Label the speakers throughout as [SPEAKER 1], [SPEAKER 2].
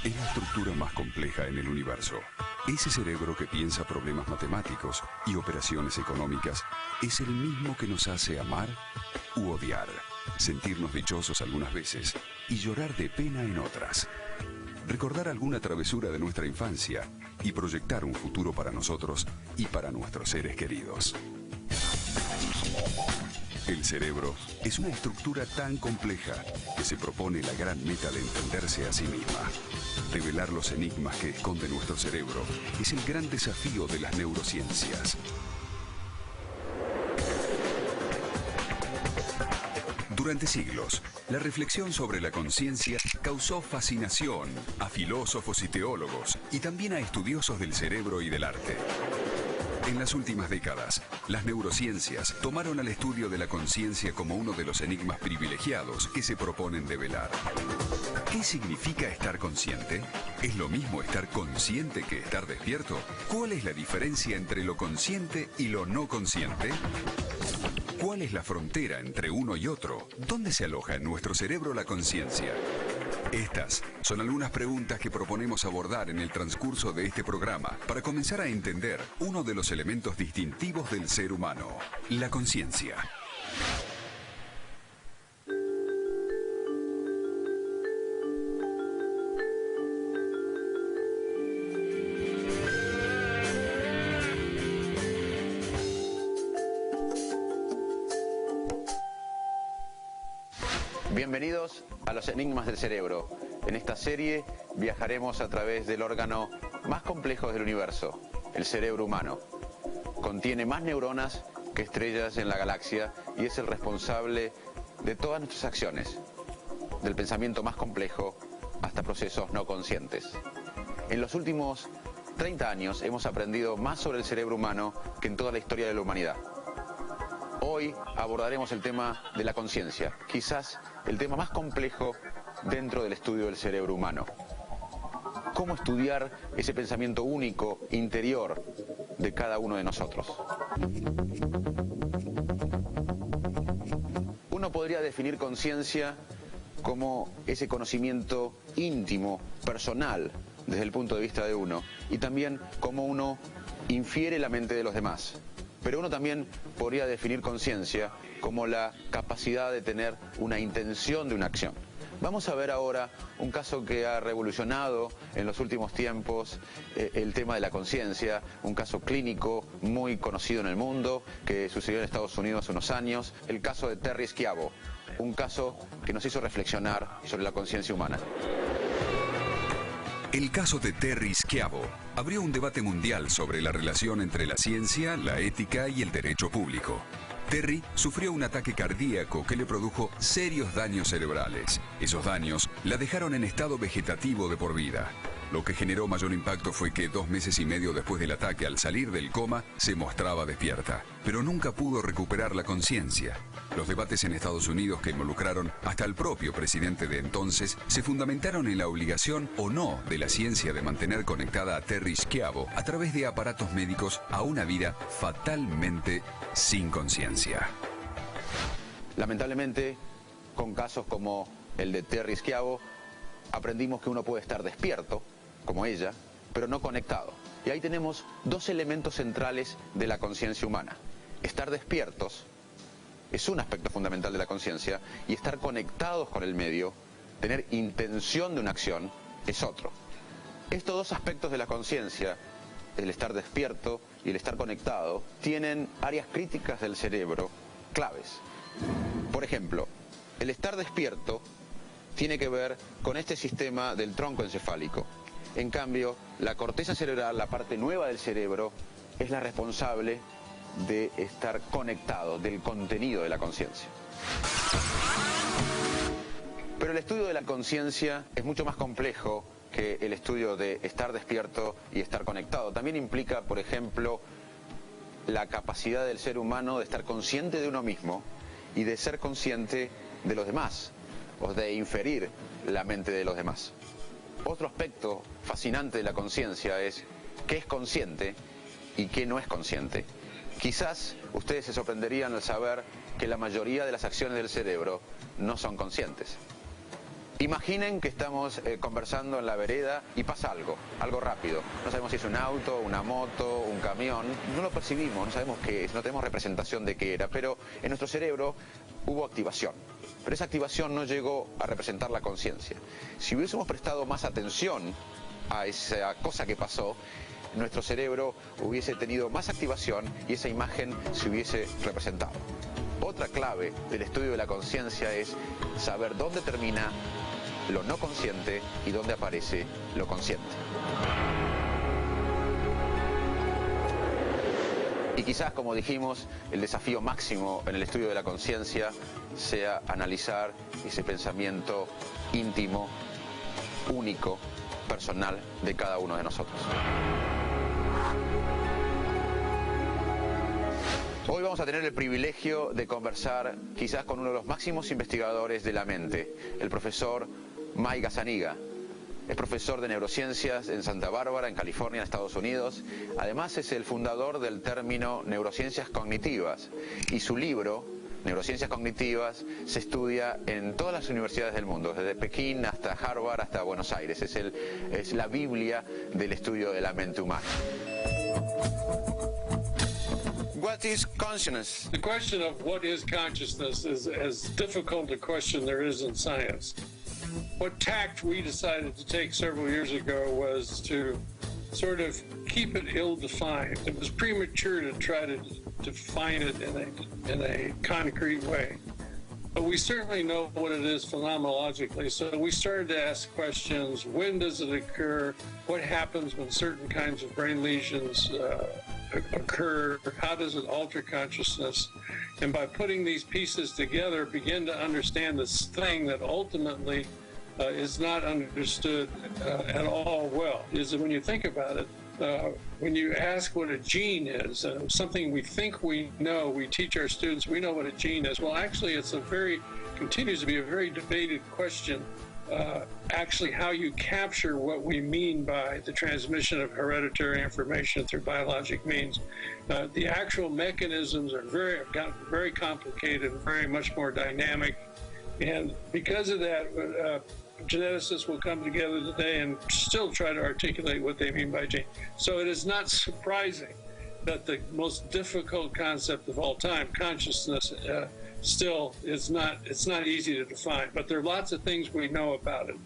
[SPEAKER 1] es la estructura más compleja en el universo. Ese cerebro que piensa problemas matemáticos y operaciones económicas es el mismo que nos hace amar u odiar, sentirnos dichosos algunas veces y llorar de pena en otras. Recordar alguna travesura de nuestra infancia y proyectar un futuro para nosotros y para nuestros seres queridos. El cerebro es una estructura tan compleja que se propone la gran meta de entenderse a sí misma. Revelar los enigmas que esconde nuestro cerebro es el gran desafío de las neurociencias. Durante siglos, la reflexión sobre la conciencia causó fascinación a filósofos y teólogos y también a estudiosos del cerebro y del arte. En las últimas décadas, las neurociencias tomaron al estudio de la conciencia como uno de los enigmas privilegiados que se proponen develar. ¿Qué significa estar consciente? ¿Es lo mismo estar consciente que estar despierto? ¿Cuál es la diferencia entre lo consciente y lo no consciente? ¿Cuál es la frontera entre uno y otro? ¿Dónde se aloja en nuestro cerebro la conciencia? Estas son algunas preguntas que proponemos abordar en el transcurso de este programa para comenzar a entender uno de los elementos distintivos del ser humano, la conciencia.
[SPEAKER 2] Bienvenidos a los enigmas del cerebro. En esta serie viajaremos a través del órgano más complejo del universo, el cerebro humano. Contiene más neuronas que estrellas en la galaxia y es el responsable de todas nuestras acciones, del pensamiento más complejo hasta procesos no conscientes. En los últimos 30 años hemos aprendido más sobre el cerebro humano que en toda la historia de la humanidad. Hoy abordaremos el tema de la conciencia, quizás el tema más complejo dentro del estudio del cerebro humano. ¿Cómo estudiar ese pensamiento único, interior, de cada uno de nosotros? Uno podría definir conciencia como ese conocimiento íntimo, personal, desde el punto de vista de uno, y también cómo uno infiere la mente de los demás. Pero uno también podría definir conciencia como la capacidad de tener una intención de una acción. Vamos a ver ahora un caso que ha revolucionado en los últimos tiempos el tema de la conciencia, un caso clínico muy conocido en el mundo que sucedió en Estados Unidos hace unos años, el caso de Terry Schiavo, un caso que nos hizo reflexionar sobre la conciencia humana.
[SPEAKER 1] El caso de Terry Schiavo abrió un debate mundial sobre la relación entre la ciencia, la ética y el derecho público. Terry sufrió un ataque cardíaco que le produjo serios daños cerebrales. Esos daños la dejaron en estado vegetativo de por vida. Lo que generó mayor impacto fue que 2 meses y medio después del ataque, al salir del coma, se mostraba despierta, pero nunca pudo recuperar la conciencia. Los debates en Estados Unidos que involucraron hasta el propio presidente de entonces se fundamentaron en la obligación o no de la ciencia de mantener conectada a Terry Schiavo a través de aparatos médicos a una vida fatalmente sin conciencia.
[SPEAKER 2] Lamentablemente, con casos como el de Terry Schiavo, aprendimos que uno puede estar despierto, como ella, pero no conectado. Y ahí tenemos 2 elementos centrales de la conciencia humana. Estar despiertos es un aspecto fundamental de la conciencia y estar conectados con el medio, tener intención de una acción, es otro. Estos 2 aspectos de la conciencia, el estar despierto y el estar conectado, tienen áreas críticas del cerebro claves. Por ejemplo, el estar despierto tiene que ver con este sistema del tronco encefálico. En cambio, la corteza cerebral, la parte nueva del cerebro, es la responsable de estar conectado, del contenido de la conciencia. Pero el estudio de la conciencia es mucho más complejo que el estudio de estar despierto y estar conectado. También implica, por ejemplo, la capacidad del ser humano de estar consciente de uno mismo y de ser consciente de los demás, o de inferir la mente de los demás. Otro aspecto fascinante de la conciencia es qué es consciente y qué no es consciente. Quizás ustedes se sorprenderían al saber que la mayoría de las acciones del cerebro no son conscientes. Imaginen que estamos conversando en la vereda y pasa algo rápido. No sabemos si es un auto, una moto, un camión. No lo percibimos, no sabemos qué es, no tenemos representación de qué era, pero en nuestro cerebro hubo activación. Pero esa activación no llegó a representar la conciencia. Si hubiésemos prestado más atención a esa cosa que pasó, nuestro cerebro hubiese tenido más activación y esa imagen se hubiese representado. Otra clave del estudio de la conciencia es saber dónde termina lo no consciente y dónde aparece lo consciente. Y quizás, como dijimos, el desafío máximo en el estudio de la conciencia sea analizar ese pensamiento íntimo, único, personal de cada uno de nosotros. Hoy vamos a tener el privilegio de conversar quizás con uno de los máximos investigadores de la mente, el profesor Mike Gazzaniga. Es profesor de neurociencias en Santa Bárbara, en California, en Estados Unidos. Además es el fundador del término neurociencias cognitivas y su libro, Neurociencias Cognitivas, se estudia en todas las universidades del mundo, desde Pekín hasta Harvard hasta Buenos Aires. Es la Biblia del estudio de la mente humana. What is consciousness?
[SPEAKER 3] The question of what is consciousness is as difficult a question there is in science. What tact we decided to take several years ago was to sort of keep it ill-defined. It was premature to try to define it in a concrete way. But we certainly know what it is phenomenologically, so we started to ask questions. When does it occur? What happens when certain kinds of brain lesions occur? How does it alter consciousness? And by putting these pieces together, begin to understand this thing that ultimately is not understood at all well. Is that when you think about it, when you ask what a gene is, something we think we know, we teach our students, we know what a gene is. Well, actually, continues to be a very debated question. Actually, how you capture what we mean by the transmission of hereditary information through biologic means. The actual mechanisms are very complicated and very much more dynamic. And because of that, geneticists will come together today and still try to articulate what they mean by gene. So it is not surprising that the most difficult concept of all time, consciousness, still it's not easy to define, but there are lots of things we know about it.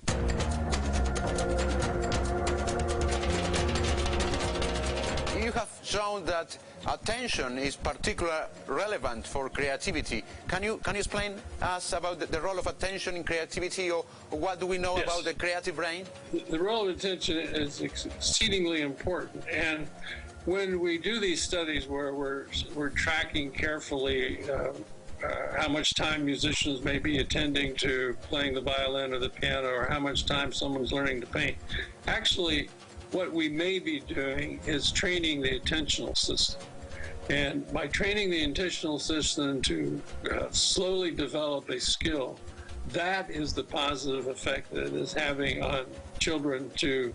[SPEAKER 2] You have shown that attention is particularly relevant for creativity. Can you explain us about the role of attention in creativity, or what do we know
[SPEAKER 3] Yes.
[SPEAKER 2] about the creative brain?
[SPEAKER 3] The role of attention is exceedingly important, and when we do these studies where we're tracking carefully how much time musicians may be attending to playing the violin or the piano, or how much time someone's learning to paint, actually what we may be doing is training the attentional system. And by training the attentional system to slowly develop a skill, that is the positive effect that it is having on children to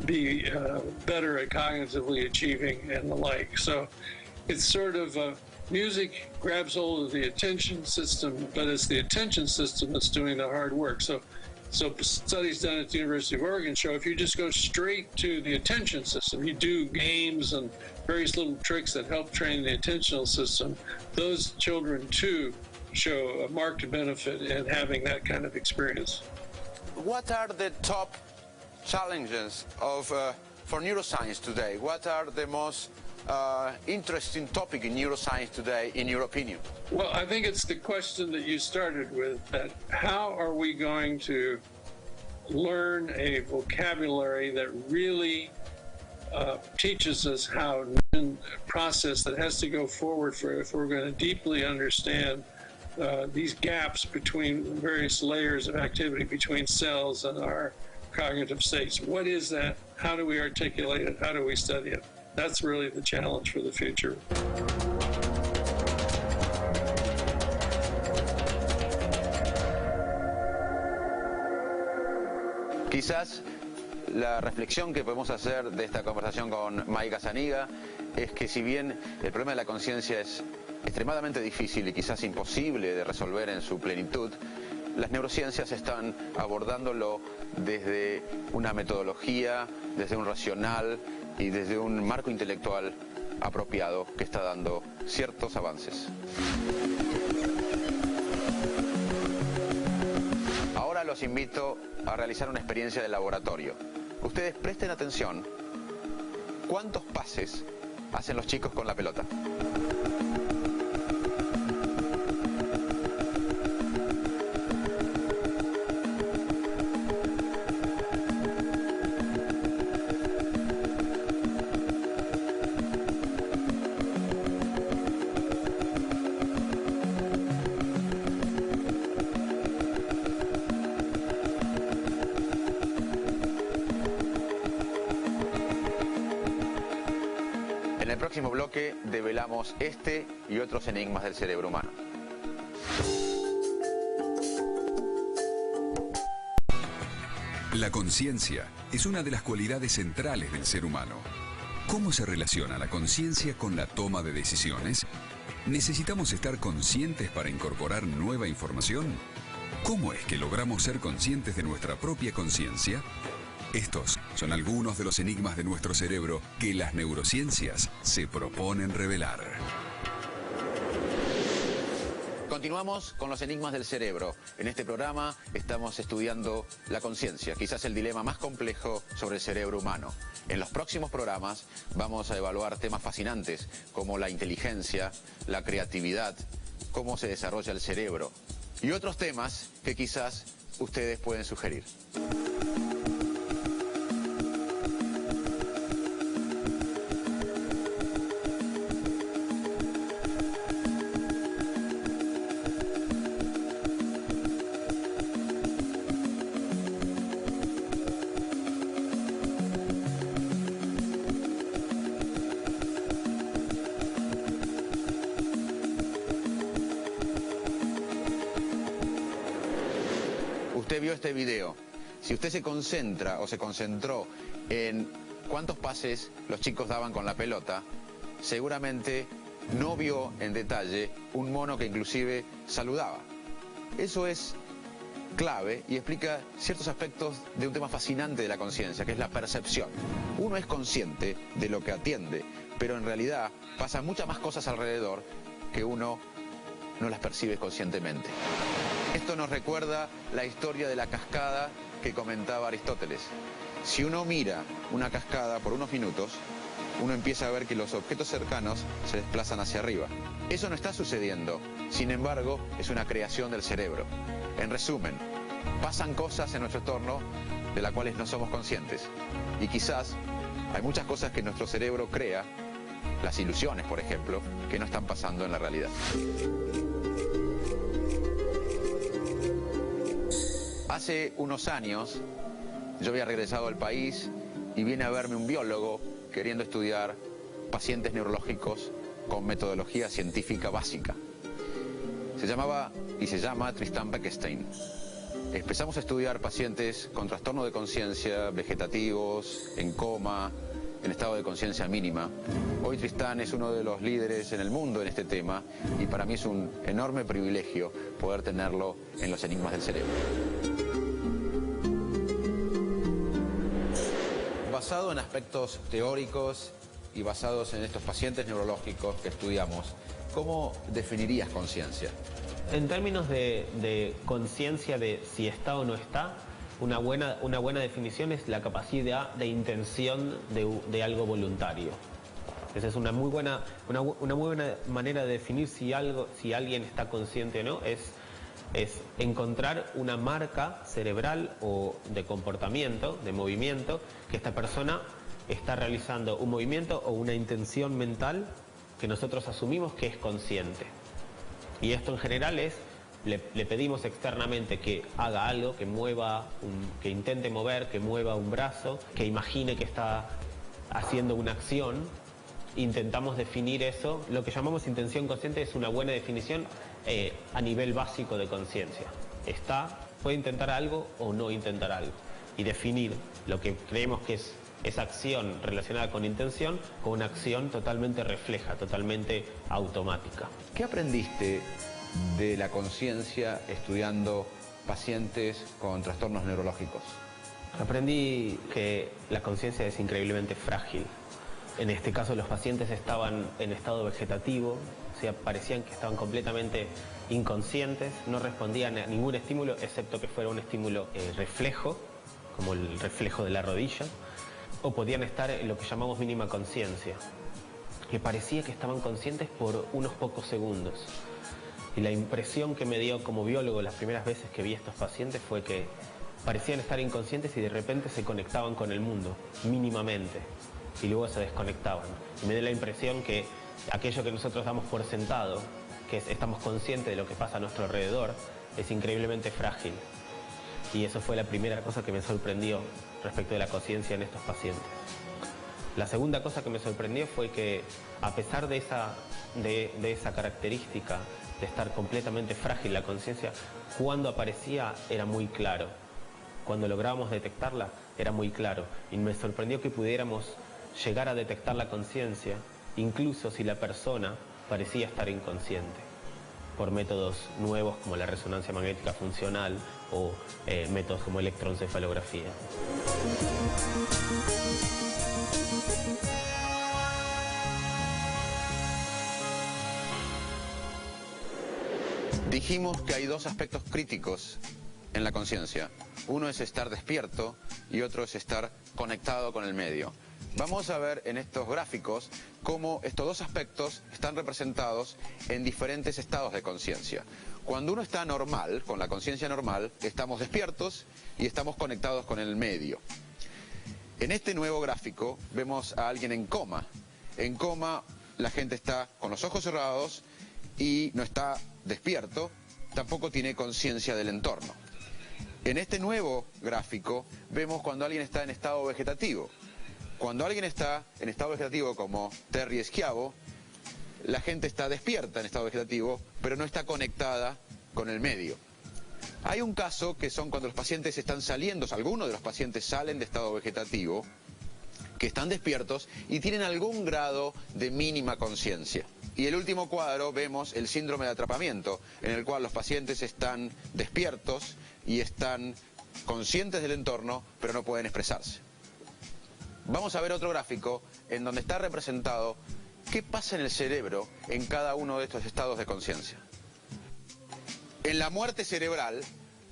[SPEAKER 3] be better at cognitively achieving and the like. So it's sort of music grabs hold of the attention system, but it's the attention system that's doing the hard work. So studies done at the University of Oregon show if you just go straight to the attention system, you do games and various little tricks that help train the attentional system, those children too show a marked benefit in having that kind of experience.
[SPEAKER 2] What are the top challenges for neuroscience today? What are the most interesting topic in neuroscience today, in your opinion?
[SPEAKER 3] Well, I think it's the question that you started with, that how are we going to learn a vocabulary that really teaches us how a process that has to go forward if we're going to deeply understand these gaps between various layers of activity between cells and our cognitive states. What is that? How do we articulate it? How do we study it? That's really the challenge for the future.
[SPEAKER 2] Quizás la reflexión que podemos hacer de esta conversación con Mike Gazzaniga es que si bien el problema de la conciencia es extremadamente difícil y quizás imposible de resolver en su plenitud, las neurociencias están abordándolo desde una metodología, desde un racional y desde un marco intelectual apropiado que está dando ciertos avances. Ahora los invito a realizar una experiencia de laboratorio. Ustedes presten atención. ¿Cuántos pases hacen los chicos con la pelota? En el próximo bloque develamos este y otros enigmas del cerebro humano.
[SPEAKER 1] La conciencia es una de las cualidades centrales del ser humano. ¿Cómo se relaciona la conciencia con la toma de decisiones? ¿Necesitamos estar conscientes para incorporar nueva información? ¿Cómo es que logramos ser conscientes de nuestra propia conciencia? Estos son algunos de los enigmas de nuestro cerebro que las neurociencias se proponen revelar.
[SPEAKER 2] Continuamos con los enigmas del cerebro. En este programa estamos estudiando la conciencia, quizás el dilema más complejo sobre el cerebro humano. En los próximos programas vamos a evaluar temas fascinantes como la inteligencia, la creatividad, cómo se desarrolla el cerebro y otros temas que quizás ustedes pueden sugerir. Usted vio este video. Si usted se concentra o se concentró en cuántos pases los chicos daban con la pelota, seguramente no vio en detalle un mono que inclusive saludaba. Eso es clave y explica ciertos aspectos de un tema fascinante de la conciencia, que es la percepción. Uno es consciente de lo que atiende, pero en realidad pasan muchas más cosas alrededor que uno no las percibe conscientemente. Esto nos recuerda la historia de la cascada que comentaba Aristóteles. Si uno mira una cascada por unos minutos, uno empieza a ver que los objetos cercanos se desplazan hacia arriba. Eso no está sucediendo, sin embargo, es una creación del cerebro. En resumen, pasan cosas en nuestro entorno de las cuales no somos conscientes. Y quizás hay muchas cosas que nuestro cerebro crea, las ilusiones, por ejemplo, que no están pasando en la realidad. Hace unos años yo había regresado al país y viene a verme un biólogo queriendo estudiar pacientes neurológicos con metodología científica básica. Se llamaba y se llama Tristan Beckstein. Empezamos a estudiar pacientes con trastorno de conciencia, vegetativos, en coma, en estado de conciencia mínima. Hoy Tristan es uno de los líderes en el mundo en este tema y para mí es un enorme privilegio poder tenerlo en los enigmas del cerebro. Basado en aspectos teóricos y basados en estos pacientes neurológicos que estudiamos, ¿cómo definirías conciencia?
[SPEAKER 4] En términos de conciencia de si está o no está, una buena definición es la capacidad de intención de algo voluntario. Esa es una muy buena manera de definir si alguien está consciente o no, es encontrar una marca cerebral o de comportamiento, de movimiento, que esta persona está realizando un movimiento o una intención mental que nosotros asumimos que es consciente. Y esto en general es, le pedimos externamente que haga algo, que mueva, que intente mover, que mueva un brazo, que imagine que está haciendo una acción. Intentamos definir eso. Lo que llamamos intención consciente es una buena definición a nivel básico de conciencia. Puede intentar algo o no intentar algo. Y definir lo que creemos que es esa acción relacionada con intención con una acción totalmente refleja, totalmente automática.
[SPEAKER 2] ¿Qué aprendiste de la conciencia estudiando pacientes con trastornos neurológicos?
[SPEAKER 4] Aprendí que la conciencia es increíblemente frágil. En este caso los pacientes estaban en estado vegetativo, o sea, parecían que estaban completamente inconscientes, no respondían a ningún estímulo excepto que fuera un estímulo reflejo, como el reflejo de la rodilla, o podían estar en lo que llamamos mínima conciencia, que parecía que estaban conscientes por unos pocos segundos. Y la impresión que me dio como biólogo las primeras veces que vi a estos pacientes fue que parecían estar inconscientes y de repente se conectaban con el mundo, mínimamente, y luego se desconectaban. Y me dio la impresión que aquello que nosotros damos por sentado, que estamos conscientes de lo que pasa a nuestro alrededor, es increíblemente frágil. Y eso fue la primera cosa que me sorprendió respecto de la conciencia en estos pacientes. La segunda cosa que me sorprendió fue que, a pesar de esa característica de estar completamente frágil la conciencia, cuando aparecía era muy claro. Cuando lográbamos detectarla era muy claro. Y me sorprendió que pudiéramos llegar a detectar la conciencia, incluso si la persona parecía estar inconsciente, por métodos nuevos como la resonancia magnética funcional o métodos como electroencefalografía.
[SPEAKER 2] Dijimos que hay dos aspectos críticos en la conciencia. Uno es estar despierto y otro es estar conectado con el medio. Vamos a ver en estos gráficos cómo estos dos aspectos están representados en diferentes estados de conciencia. Cuando uno está normal, con la conciencia normal, estamos despiertos y estamos conectados con el medio. En este nuevo gráfico vemos a alguien en coma. En coma la gente está con los ojos cerrados y no está despierto, tampoco tiene conciencia del entorno. En este nuevo gráfico vemos cuando alguien está en estado vegetativo. Cuando alguien está en estado vegetativo como Terry Schiavo, la gente está despierta en estado vegetativo, pero no está conectada con el medio. Hay un caso que son cuando los pacientes están saliendo, algunos de los pacientes salen de estado vegetativo, que están despiertos y tienen algún grado de mínima conciencia. Y el último cuadro vemos el síndrome de atrapamiento, en el cual los pacientes están despiertos y están conscientes del entorno, pero no pueden expresarse. Vamos a ver otro gráfico en donde está representado qué pasa en el cerebro en cada uno de estos estados de conciencia. En la muerte cerebral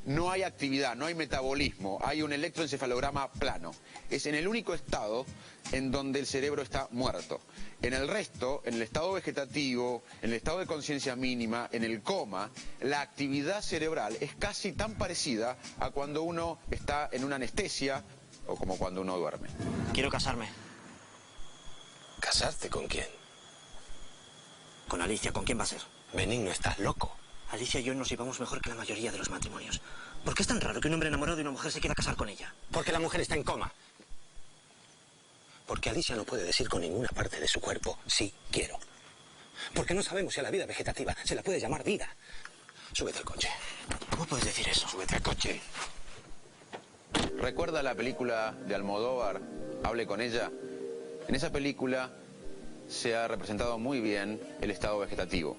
[SPEAKER 2] no hay actividad, no hay metabolismo, hay un electroencefalograma plano. Es en el único estado en donde el cerebro está muerto. En el resto, en el estado vegetativo, en el estado de conciencia mínima, en el coma, la actividad cerebral es casi tan parecida a cuando uno está en una anestesia o como cuando uno duerme.
[SPEAKER 5] Quiero casarme.
[SPEAKER 6] ¿Casarte con quién?
[SPEAKER 5] Con Alicia. ¿Con quién va a ser?
[SPEAKER 6] Benigno, estás loco.
[SPEAKER 5] Alicia y yo nos llevamos mejor que la mayoría de los matrimonios. ¿Por qué es tan raro que un hombre enamorado de una mujer se quiera casar con ella?
[SPEAKER 6] Porque la mujer está en coma. Porque Alicia no puede decir con ninguna parte de su cuerpo, sí, quiero. Porque no sabemos si a la vida vegetativa se la puede llamar vida. Súbete al coche.
[SPEAKER 5] ¿Cómo puedes decir eso?
[SPEAKER 6] Súbete al coche.
[SPEAKER 2] ¿Recuerda la película de Almodóvar, Hable con ella? En esa película se ha representado muy bien el estado vegetativo.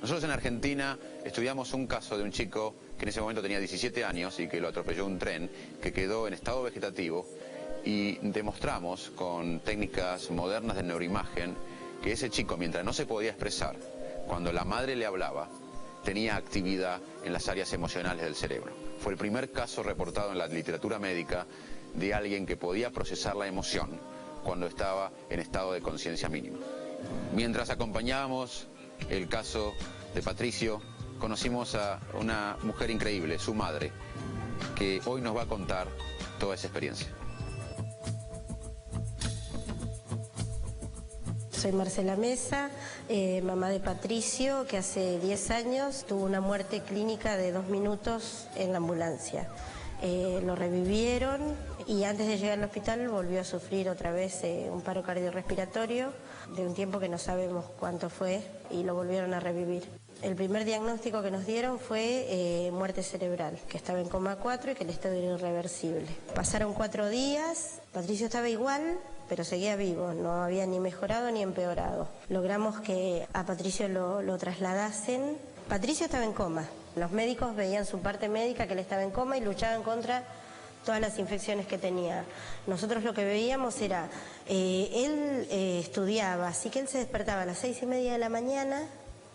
[SPEAKER 2] Nosotros en Argentina estudiamos un caso de un chico que en ese momento tenía 17 años y que lo atropelló un tren, que quedó en estado vegetativo, y demostramos con técnicas modernas de neuroimagen que ese chico, mientras no se podía expresar, cuando la madre le hablaba, tenía actividad en las áreas emocionales del cerebro. Fue el primer caso reportado en la literatura médica de alguien que podía procesar la emoción cuando estaba en estado de conciencia mínima. Mientras acompañábamos el caso de Patricio, conocimos a una mujer increíble, su madre, que hoy nos va a contar toda esa experiencia.
[SPEAKER 7] Soy Marcela Mesa, mamá de Patricio, que hace 10 años tuvo una muerte clínica de 2 minutos en la ambulancia. Lo revivieron y antes de llegar al hospital volvió a sufrir otra vez un paro cardiorrespiratorio de un tiempo que no sabemos cuánto fue y lo volvieron a revivir. El primer diagnóstico que nos dieron fue muerte cerebral, que estaba en coma 4 y que el estado era irreversible. Pasaron 4 días, Patricio estaba igual, pero seguía vivo, no había ni mejorado ni empeorado. Logramos que a Patricio lo trasladasen. Patricio estaba en coma, Los médicos veían su parte médica, que él estaba en coma, y luchaban contra todas las infecciones que tenía. Nosotros lo que veíamos era, él estudiaba, así que él se despertaba a las 6:30 de la mañana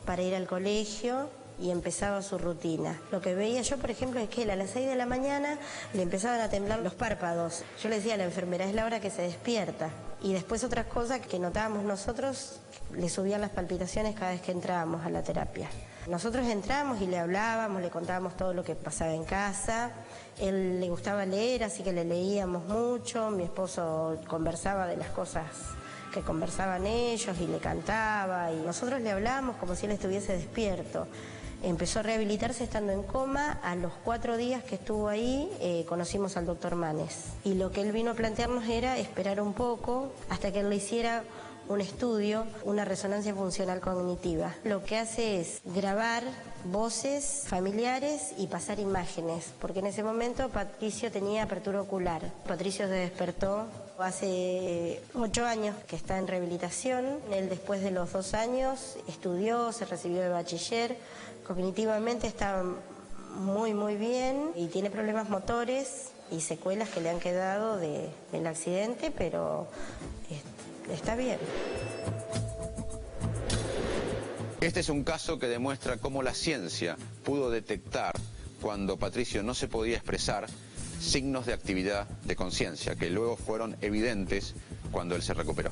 [SPEAKER 7] para ir al colegio y empezaba su rutina. Lo que veía yo, por ejemplo, es que él a las 6 de la mañana le empezaban a temblar los párpados. Yo le decía a la enfermera, es la hora que se despierta. Y después otras cosas que notábamos nosotros, le subían las palpitaciones cada vez que entrábamos a la terapia. Nosotros entrábamos y le hablábamos, le contábamos todo lo que pasaba en casa. Él le gustaba leer, así que le leíamos mucho. Mi esposo conversaba de las cosas que conversaban ellos y le cantaba. Y nosotros le hablábamos como si él estuviese despierto. Empezó a rehabilitarse estando en coma. A los 4 días que estuvo ahí, conocimos al doctor Manes. Y lo que él vino a plantearnos era esperar un poco hasta que él le hiciera un estudio, una resonancia funcional cognitiva. Lo que hace es grabar voces familiares y pasar imágenes, porque en ese momento Patricio tenía apertura ocular. Patricio se despertó hace 8 años que está en rehabilitación. Él, después de los 2 años, estudió, se recibió de bachiller. Cognitivamente está muy bien y tiene problemas motores y secuelas que le han quedado del accidente, pero está bien.
[SPEAKER 2] Este es un caso que demuestra cómo la ciencia pudo detectar, cuando Patricio no se podía expresar, signos de actividad de conciencia, que luego fueron evidentes cuando él se recuperó.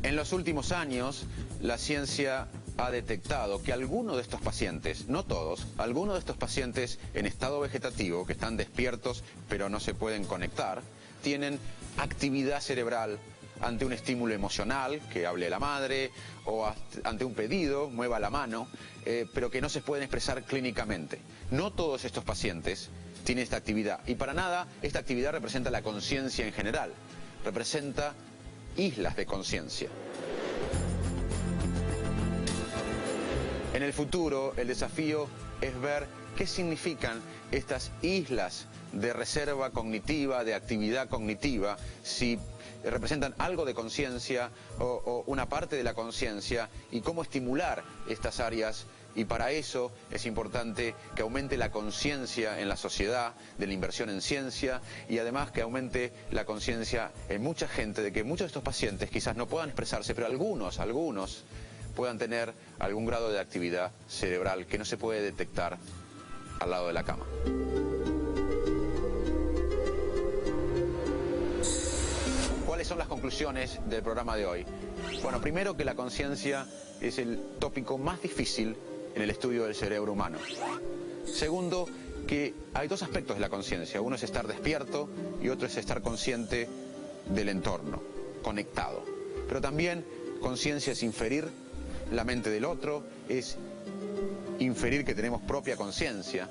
[SPEAKER 2] En los últimos años, la ciencia ha detectado que algunos de estos pacientes, no todos, algunos de estos pacientes en estado vegetativo, que están despiertos pero no se pueden conectar, tienen actividad cerebral ante un estímulo emocional, que hable la madre, o ante un pedido, mueva la mano, pero que no se pueden expresar clínicamente. No todos estos pacientes tienen esta actividad, y para nada esta actividad representa la conciencia en general, representa islas de conciencia. En el futuro, el desafío es ver qué significan estas islas de reserva cognitiva, de actividad cognitiva, si representan algo de conciencia o una parte de la conciencia, y cómo estimular estas áreas. Y para eso es importante que aumente la conciencia en la sociedad de la inversión en ciencia, y además que aumente la conciencia en mucha gente de que muchos de estos pacientes quizás no puedan expresarse, pero algunos puedan tener algún grado de actividad cerebral que no se puede detectar al lado de la cama. ¿Cuáles son las conclusiones del programa de hoy? Bueno, primero, que la conciencia es el tópico más difícil en el estudio del cerebro humano. Segundo, que hay 2 aspectos de la conciencia. Uno es estar despierto y otro es estar consciente del entorno, conectado. Pero también conciencia es inferir la mente del otro, es inferir que tenemos propia conciencia,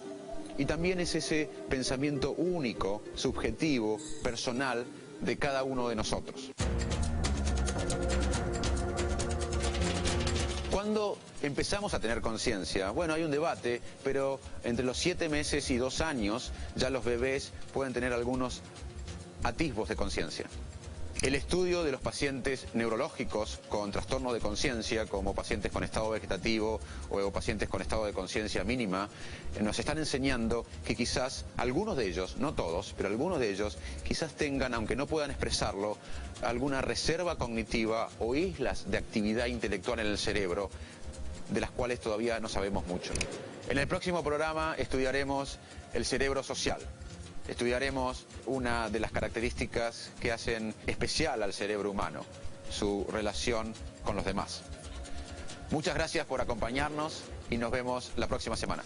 [SPEAKER 2] y también es ese pensamiento único, subjetivo, personal de cada uno de nosotros. ¿Cuándo empezamos a tener conciencia? Bueno, hay un debate, pero entre los 7 meses y 2 años ya los bebés pueden tener algunos atisbos de conciencia. El estudio de los pacientes neurológicos con trastorno de conciencia, como pacientes con estado vegetativo o pacientes con estado de conciencia mínima, nos están enseñando que quizás algunos de ellos, no todos, pero algunos de ellos quizás tengan, aunque no puedan expresarlo, alguna reserva cognitiva o islas de actividad intelectual en el cerebro, de las cuales todavía no sabemos mucho. En el próximo programa estudiaremos el cerebro social. Estudiaremos una de las características que hacen especial al cerebro humano, su relación con los demás. Muchas gracias por acompañarnos y nos vemos la próxima semana.